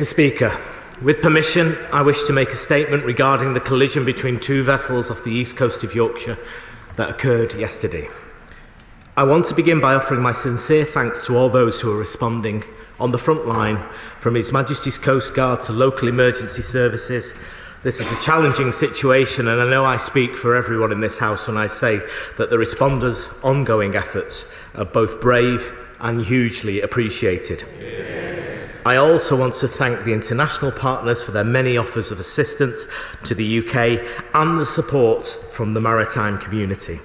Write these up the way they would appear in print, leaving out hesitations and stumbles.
Mr. Speaker, with permission, I wish to make a statement regarding the collision between two vessels off the east coast of Yorkshire that occurred yesterday. I want to begin by offering my sincere thanks to all those who are responding on the front line, from His Majesty's Coastguard to local emergency services. This is a challenging situation, and I know I speak for everyone in this House when I say that the responders' ongoing efforts are both brave and hugely appreciated. I also want to thank the international partners for their many offers of assistance to the UK and the support from the maritime community.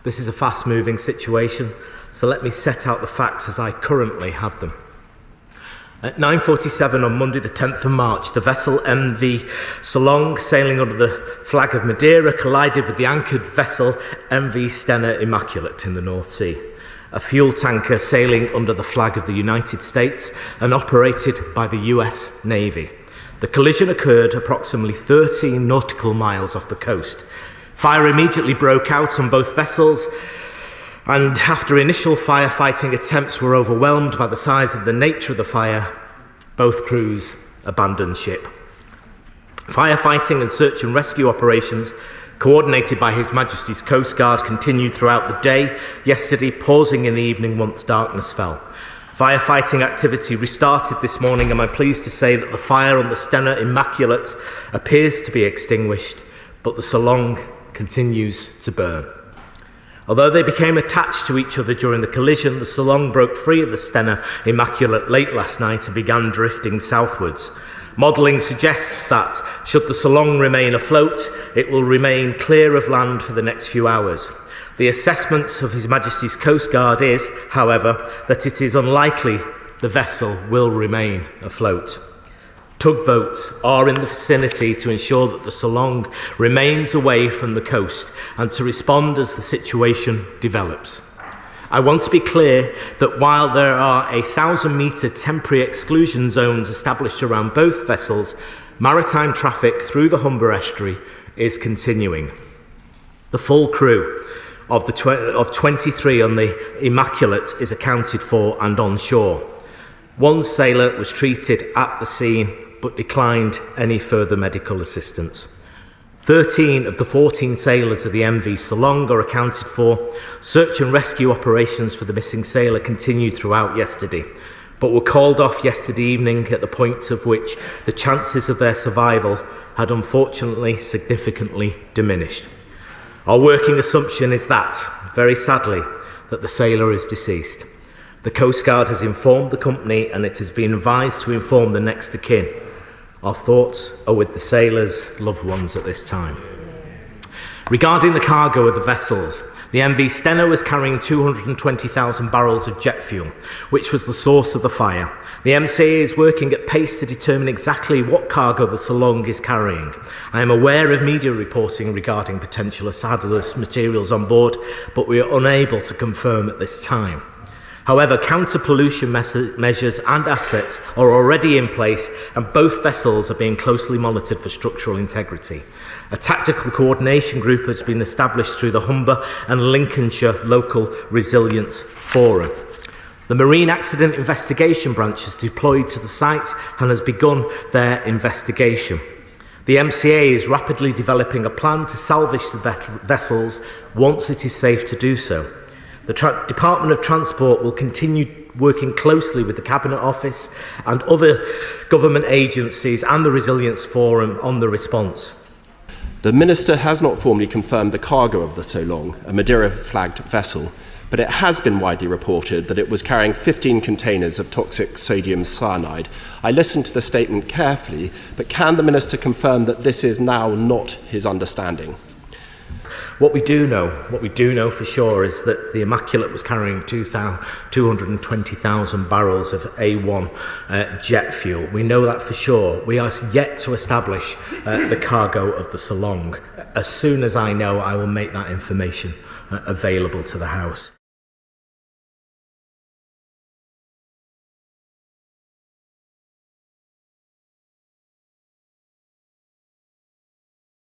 This is a fast-moving situation, so let me set out the facts as I currently have them. At 9:47 on Monday the 10th of March, the vessel MV Solong, sailing under the flag of Madeira, collided with the anchored vessel MV Stena Immaculate in the North Sea, a fuel tanker sailing under the flag of the United States and operated by the US Navy. The collision occurred approximately 13 nautical miles off the coast. Fire immediately broke out on both vessels, and after initial firefighting attempts were overwhelmed by the size and the nature of the fire, both crews abandoned ship. Firefighting and search and rescue operations, coordinated by His Majesty's Coastguard, continued throughout the day yesterday, pausing in the evening once darkness fell. Firefighting activity restarted this morning, and I'm pleased to say that the fire on the Stena Immaculate appears to be extinguished, but the Solong continues to burn. Although they became attached to each other during the collision, the Solong broke free of the Stena Immaculate late last night and began drifting southwards. Modelling suggests that, should the Solong remain afloat, it will remain clear of land for the next few hours. The assessment of His Majesty's Coastguard is, however, that it is unlikely the vessel will remain afloat. Tugboats are in the vicinity to ensure that the Solong remains away from the coast and to respond as the situation develops. I want to be clear that while there are 1,000-metre temporary exclusion zones established around both vessels, maritime traffic through the Humber estuary is continuing. The full crew of 23 on the Immaculate is accounted for and on shore. One sailor was treated at the scene but declined any further medical assistance. 13 of the 14 sailors of the MV Solong are accounted for. Search and rescue operations for the missing sailor continued throughout yesterday, but were called off yesterday evening at the point of which the chances of their survival had unfortunately significantly diminished. Our working assumption is that, very sadly, that the sailor is deceased. The Coastguard has informed the company, and it has been advised to inform the next of kin. Our thoughts are with the sailors' loved ones at this time. Regarding the cargo of the vessels, the MV Stena was carrying 220,000 barrels of jet fuel, which was the source of the fire. The MCA is working at pace to determine exactly what cargo the Solong is carrying. I am aware of media reporting regarding potential hazardous materials on board, but we are unable to confirm at this time. However, counter-pollution measures and assets are already in place, and both vessels are being closely monitored for structural integrity. A tactical coordination group has been established through the Humber and Lincolnshire Local Resilience Forum. The Marine Accident Investigation Branch is deployed to the site and has begun their investigation. The MCA is rapidly developing a plan to salvage the vessels once it is safe to do so. The Department of Transport will continue working closely with the Cabinet Office and other government agencies and the Resilience Forum on the response. The Minister has not formally confirmed the cargo of the Solong, a Madeira-flagged vessel, but it has been widely reported that it was carrying 15 containers of toxic sodium cyanide. I listened to the statement carefully, but can the Minister confirm that this is now not his understanding? What we do know for sure is that the Immaculate was carrying 220,000 barrels of A1 jet fuel. We know that for sure. We are yet to establish the cargo of the Solong. As soon as I know, I will make that information available to the House.